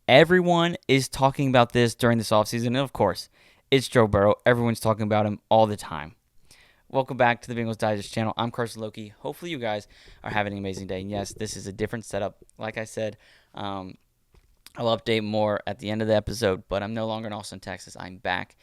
Everyone is talking about this during this offseason, and of course, it's Joe Burrow. Everyone's talking about him all the time. Welcome back to the Bengals Digest channel. I'm Carson Lokey. Hopefully you guys are having an amazing day. And yes, this is a different setup. Like I said, I'll update more at the end of the episode, but I'm no longer in Austin, Texas. I'm back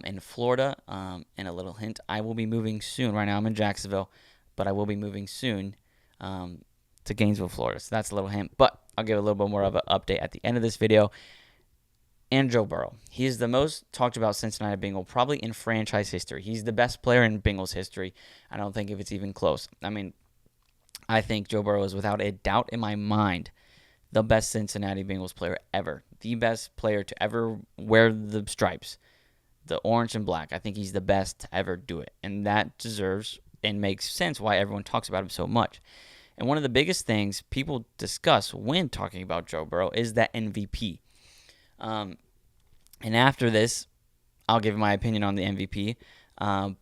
in Florida. And a little hint, I will be moving soon. Right now I'm in Jacksonville, but I will be moving soon to Gainesville, Florida. So that's a little hint, but I'll give a little bit more of an update at the end of this video. And Joe Burrow. He is the most talked about Cincinnati Bengal probably in franchise history. He's the best player in Bengals history. I don't think if it's even close. I mean, I think Joe Burrow is without a doubt in my mind the best Cincinnati Bengals player ever. The best player to ever wear the stripes, the orange and black. I think he's the best to ever do it. And that deserves and makes sense why everyone talks about him so much. And one of the biggest things people discuss when talking about Joe Burrow is that MVP. And after this, I'll give my opinion on the MVP.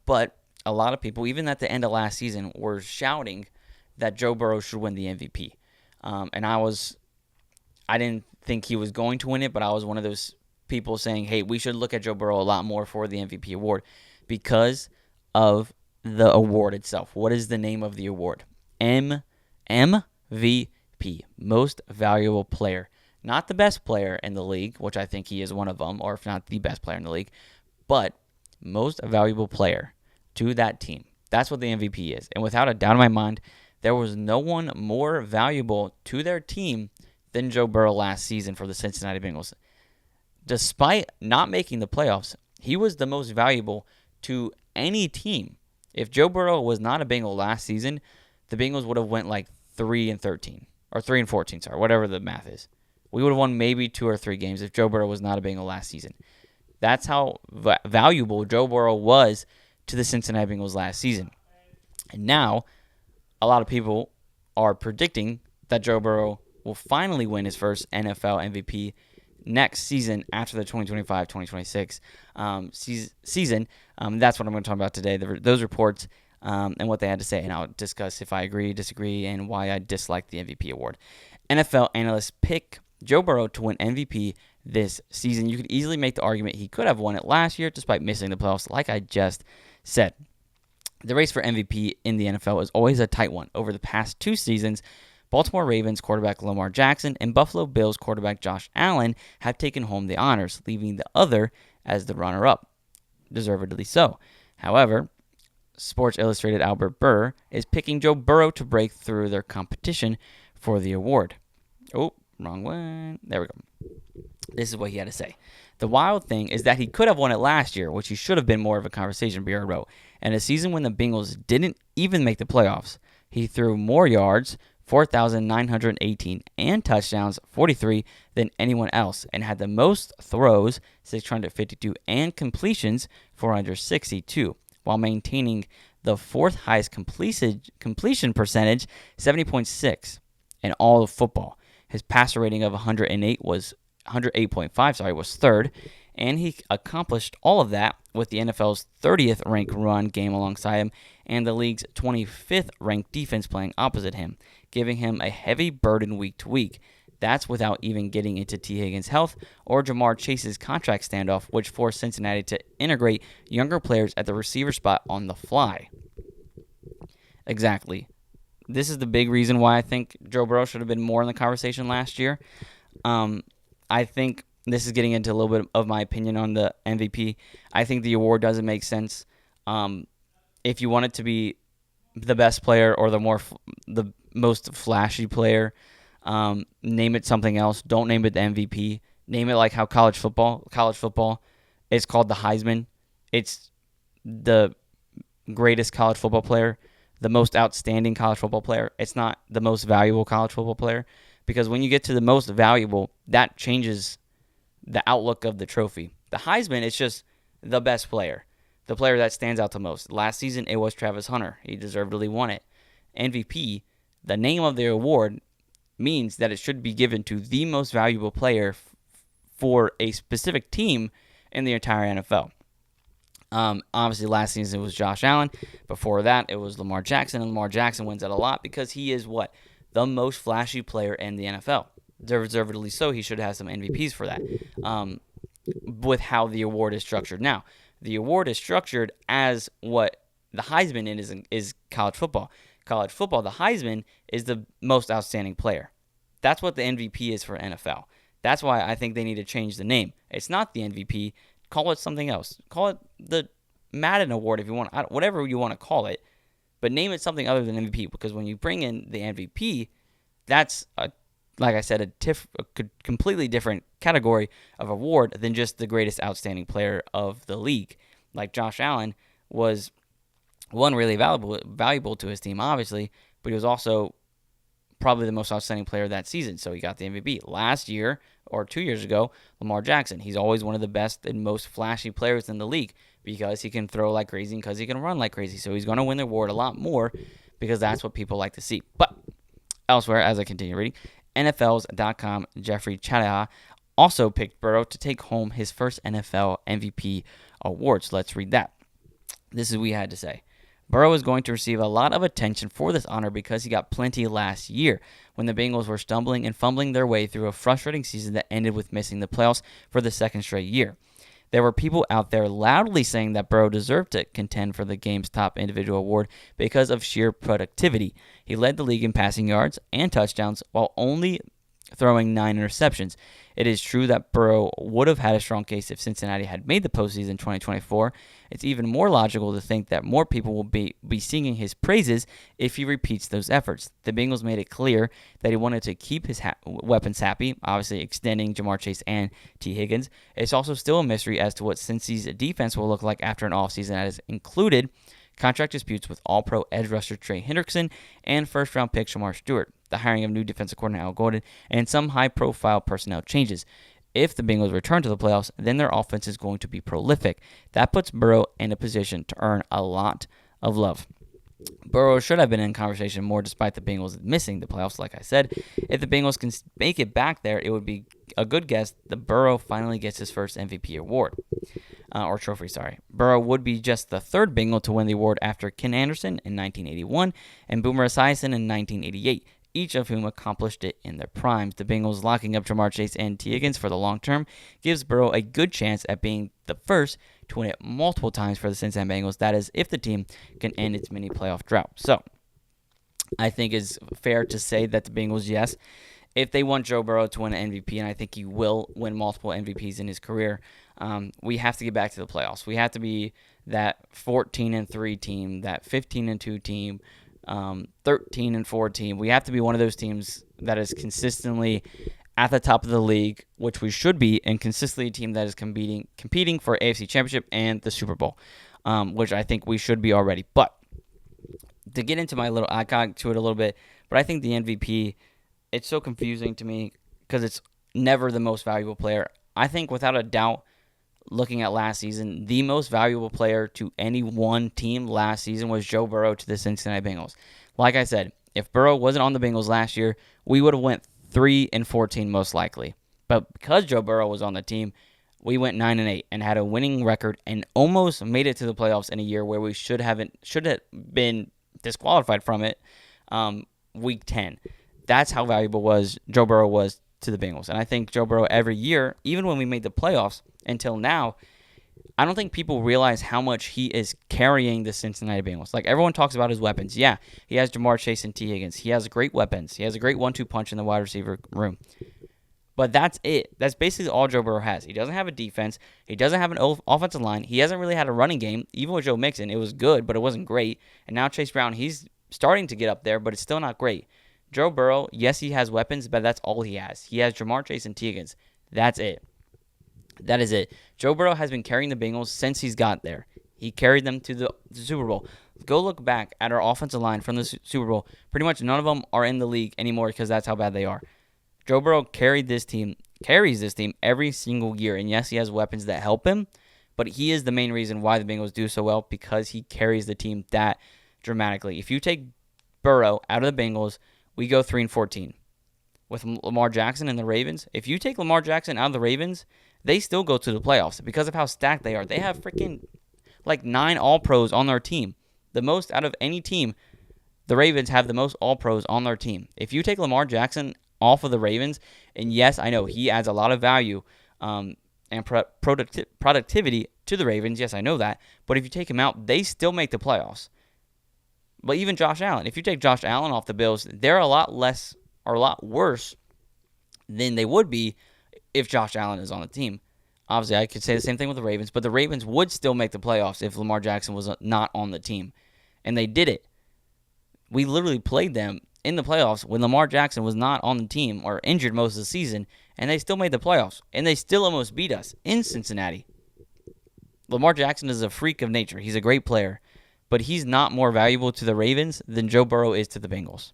But a lot of people, even at the end of last season, were shouting that Joe Burrow should win the MVP. And I didn't think he was going to win it, but I was one of those people saying, hey, we should look at Joe Burrow a lot more for the MVP award because of the award itself. What is the name of the award? MVP, Most Valuable Player. Not the best player in the league, which I think he is one of them, or if not the best player in the league, but most valuable player to that team. That's what the MVP is. And without a doubt in my mind, there was no one more valuable to their team than Joe Burrow last season for the Cincinnati Bengals. Despite not making the playoffs, he was the most valuable to any team. If Joe Burrow was not a Bengal last season, the Bengals would have went like 3-13 or 3-14, sorry, whatever the math is. We would have won maybe 2 or 3 games if Joe Burrow was not a Bengal last season. That's how valuable Joe Burrow was to the Cincinnati Bengals last season. And now, a lot of people are predicting that Joe Burrow will finally win his first NFL MVP next season after the 2025-2026 season. That's what I'm going to talk about today, those reports and what they had to say. And I'll discuss if I agree, disagree, and why I dislike the MVP award. NFL analysts pick Joe Burrow to win MVP this season. You could easily make the argument he could have won it last year despite missing the playoffs, like I just said. The race for MVP in the NFL is always a tight one. Over the past 2 seasons, Baltimore Ravens quarterback Lamar Jackson and Buffalo Bills quarterback Josh Allen have taken home the honors, leaving the other as the runner-up. Deservedly so. However, Sports Illustrated Albert Burr is picking Joe Burrow to break through their competition for the award. Oh, wrong one. There we go. This is what he had to say. The wild thing is that he could have won it last year, which he should have been more of a conversation, Burr wrote. And a season when the Bengals didn't even make the playoffs. He threw more yards, 4,918, and touchdowns, 43, than anyone else, and had the most throws, 652, and completions, 462, while maintaining the 4th highest completion percentage, 70.6, in all of football. His passer rating of 108 was 108.5, was 3rd, and he accomplished all of that with the NFL's 30th ranked run game alongside him and the league's 25th ranked defense playing opposite him, giving him a heavy burden week to week. That's without even getting into T. Higgins' health or Jamar Chase's contract standoff, which forced Cincinnati to integrate younger players at the receiver spot on the fly. Exactly. This is the big reason why I think Joe Burrow should have been more in the conversation last year. I think this is getting into a little bit of my opinion on the MVP. I think the award doesn't make sense. If you want it to be the best player or the most flashy player, name it something else. Don't name it the MVP. Name it like how college football is called the Heisman. It's the greatest college football player, the most outstanding college football player. It's not the most valuable college football player, because when you get to the most valuable, that changes the outlook of the trophy. The Heisman, it's just the best player, the player that stands out the most. Last season, it was Travis Hunter. He deservedly won it. MVP, the name of the award, means that it should be given to the most valuable player for a specific team in the entire NFL. Obviously, last season it was Josh Allen. Before that, it was Lamar Jackson, and Lamar Jackson wins it a lot because he is what? The most flashy player in the NFL. deservedly so. He should have some MVPs for that. With how the award is structured now, the award is structured as what the Heisman is college football. College football, the Heisman is the most outstanding player. That's what the MVP is for NFL. That's why I think they need to change the name. It's not the MVP. Call it something else. Call it the Madden Award if you want, whatever you want to call it. But name it something other than MVP, because when you bring in the MVP, that's, like I said, a completely different category of award than just the greatest outstanding player of the league. Like Josh Allen was one really valuable to his team, obviously, but he was also probably the most outstanding player that season, so he got the MVP. Last year, or 2 years ago, Lamar Jackson. He's always one of the best and most flashy players in the league because he can throw like crazy and because he can run like crazy. So he's going to win the award a lot more because that's what people like to see. But elsewhere, as I continue reading, NFLs.com Jeffrey Chadaha also picked Burrow to take home his first NFL MVP award. So let's read that. This is what he had to say. Burrow is going to receive a lot of attention for this honor because he got plenty last year when the Bengals were stumbling and fumbling their way through a frustrating season that ended with missing the playoffs for the second straight year. There were people out there loudly saying that Burrow deserved to contend for the game's top individual award because of sheer productivity. He led the league in passing yards and touchdowns while only throwing 9 interceptions. It is true that Burrow would have had a strong case if Cincinnati had made the postseason in 2024. It's even more logical to think that more people will be singing his praises if he repeats those efforts. The Bengals made it clear that he wanted to keep his weapons happy, obviously extending Jamar Chase and T. Higgins. It's also still a mystery as to what Cincy's defense will look like after an offseason that has included contract disputes with All-Pro edge rusher Trey Hendrickson and first-round pick Shamar Stewart, the hiring of new defensive coordinator Al Gordon, and some high-profile personnel changes. If the Bengals return to the playoffs, then their offense is going to be prolific. That puts Burrow in a position to earn a lot of love. Burrow should have been in conversation more despite the Bengals missing the playoffs, like I said. If the Bengals can make it back there, it would be a good guess that Burrow finally gets his first MVP award. Or trophy, sorry. Burrow would be just the third Bengal to win the award after Ken Anderson in 1981 and Boomer Esiason in 1988, each of whom accomplished it in their primes. The Bengals locking up Jamar Chase and T. Higgins for the long term gives Burrow a good chance at being the first to win it multiple times for the Cincinnati Bengals. That is, if the team can end its mini playoff drought. So, I think it's fair to say that the Bengals, yes, if they want Joe Burrow to win an MVP, and I think he will win multiple MVPs in his career, we have to get back to the playoffs. We have to be that 14-3 team, that 15-2 team, 13-4 team. We have to be one of those teams that is consistently at the top of the league, which we should be, and consistently a team that is competing for AFC Championship and the Super Bowl, which I think we should be already. But to get into I got to it a little bit, but I think the MVP, it's so confusing to me because it's never the most valuable player. I think without a doubt, looking at last season, the most valuable player to any one team last season was Joe Burrow to the Cincinnati Bengals. Like I said, if Burrow wasn't on the Bengals last year, we would have went 3-14 most likely. But because Joe Burrow was on the team, we went 9-8 and had a winning record and almost made it to the playoffs in a year where we should have been disqualified from it week 10. That's how valuable Joe Burrow was to the Bengals. And I think Joe Burrow every year, even when we made the playoffs until now, I don't think people realize how much he is carrying the Cincinnati Bengals. Like, everyone talks about his weapons. Yeah, he has Jamar Chase and T. Higgins. He has great weapons. He has a great 1-2 punch in the wide receiver room. But that's it. That's basically all Joe Burrow has. He doesn't have a defense. He doesn't have an offensive line. He hasn't really had a running game. Even with Joe Mixon, it was good, but it wasn't great. And now Chase Brown, he's starting to get up there, but it's still not great. Joe Burrow, yes, he has weapons, but that's all he has. He has Jamar Chase and T. Higgins. That's it. That is it. Joe Burrow has been carrying the Bengals since he's got there. He carried them to the Super Bowl. Go look back at our offensive line from the Super Bowl. Pretty much none of them are in the league anymore because that's how bad they are. Joe Burrow carries this team every single year. And yes, he has weapons that help him, but he is the main reason why the Bengals do so well because he carries the team that dramatically. If you take Burrow out of the Bengals, we go 3-14. With Lamar Jackson and the Ravens, if you take Lamar Jackson out of the Ravens, they still go to the playoffs because of how stacked they are. They have freaking like 9 All-Pros on their team. The most out of any team. The Ravens have the most All-Pros on their team. If you take Lamar Jackson off of the Ravens. And yes, I know he adds a lot of value and productivity to the Ravens. Yes, I know that. But if you take him out, they still make the playoffs. But even Josh Allen, if you take Josh Allen off the Bills, they're a lot less or a lot worse than they would be if Josh Allen is on the team. Obviously, I could say the same thing with the Ravens, but the Ravens would still make the playoffs if Lamar Jackson was not on the team. And they did it. We literally played them in the playoffs when Lamar Jackson was not on the team or injured most of the season, and they still made the playoffs. And they still almost beat us in Cincinnati. Lamar Jackson is a freak of nature. He's a great player, but he's not more valuable to the Ravens than Joe Burrow is to the Bengals.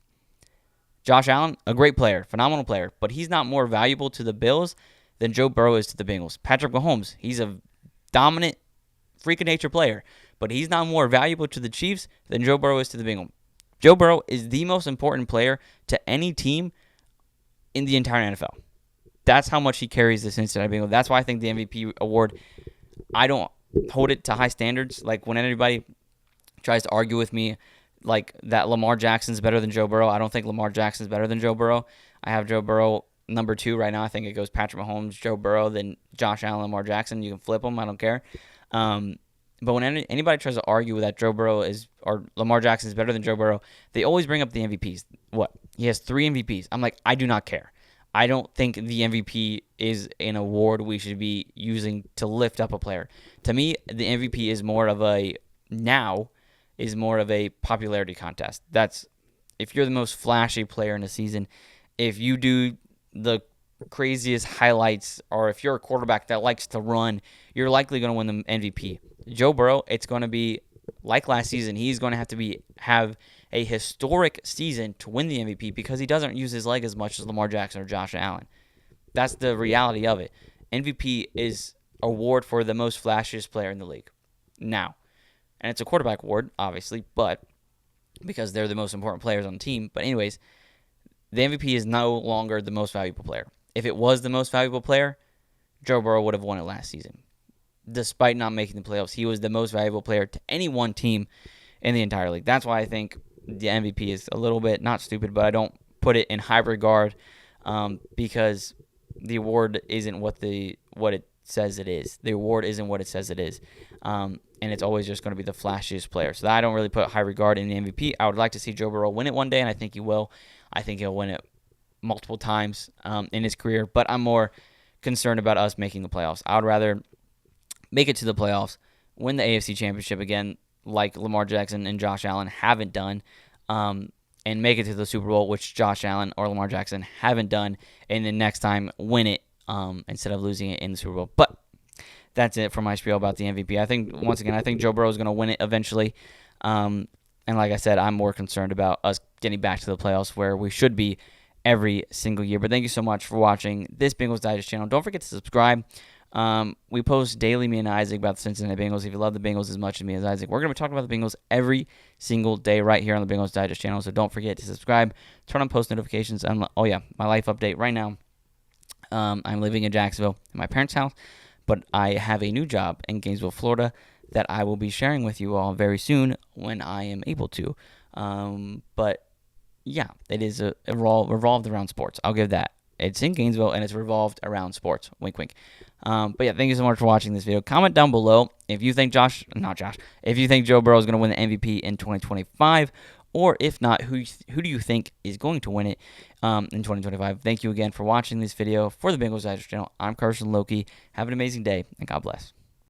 Josh Allen, a great player, phenomenal player, but he's not more valuable to the Bills than Joe Burrow is to the Bengals. Patrick Mahomes, he's a dominant freak of nature player, but he's not more valuable to the Chiefs than Joe Burrow is to the Bengals. Joe Burrow is the most important player to any team in the entire NFL. That's how much he carries the Cincinnati Bengals. That's why I think the MVP award, I don't hold it to high standards. Like when anybody tries to argue with me like that Lamar Jackson's better than Joe Burrow, I don't think Lamar Jackson's better than Joe Burrow. I have Joe Burrow number 2 right now. I think it goes Patrick Mahomes, Joe Burrow, then Josh Allen, Lamar Jackson. You can flip them. I don't care. But when anybody tries to argue that Joe Burrow is or Lamar Jackson is better than Joe Burrow, they always bring up the MVPs. What? He has 3 MVPs. I'm like, I do not care. I don't think the MVP is an award we should be using to lift up a player. To me, the MVP is more of a popularity contest. That's if you're the most flashy player in the season, if you do the craziest highlights, or if you're a quarterback that likes to run, you're likely going to win the MVP. Joe Burrow, it's going to be like last season. He's going to have a historic season to win the MVP because he doesn't use his leg as much as Lamar Jackson or Josh Allen. That's the reality of it. MVP is award for the most flashiest player in the league now. And it's a quarterback award, obviously, but because they're the most important players on the team. But anyways, the MVP is no longer the most valuable player. If it was the most valuable player, Joe Burrow would have won it last season. Despite not making the playoffs, he was the most valuable player to any one team in the entire league. That's why I think the MVP is a little bit, not stupid, but I don't put it in high regard because the award isn't what it says it is. The award isn't what it says it is. And it's always just going to be the flashiest player. So I don't really put high regard in the MVP. I would like to see Joe Burrow win it one day, and I think he will. I think he'll win it multiple times in his career, but I'm more concerned about us making the playoffs. I would rather make it to the playoffs, win the AFC Championship again, like Lamar Jackson and Josh Allen haven't done, and make it to the Super Bowl, which Josh Allen or Lamar Jackson haven't done, and then next time win it instead of losing it in the Super Bowl. But that's it for my spiel about the MVP. I think Joe Burrow is going to win it eventually. And like I said, I'm more concerned about us getting back to the playoffs where we should be every single year. But thank you so much for watching this Bengals Digest channel. Don't forget to subscribe. We post daily, me and Isaac, about the Cincinnati Bengals. If you love the Bengals as much as me as Isaac, we're going to be talking about the Bengals every single day right here on the Bengals Digest channel. So don't forget to subscribe, turn on post notifications. And my life update right now. I'm living in Jacksonville in my parents' house, but I have a new job in Gainesville, Florida, that I will be sharing with you all very soon when I am able to. But yeah, it is revolved around sports. I'll give that. It's in Gainesville, and it's revolved around sports. Wink, wink. But yeah, thank you so much for watching this video. Comment down below if you think if you think Joe Burrow is going to win the MVP in 2025, or if not, who do you think is going to win it in 2025? Thank you again for watching this video for the Bengals Digest channel. I'm Carson Lokey. Have an amazing day, and God bless.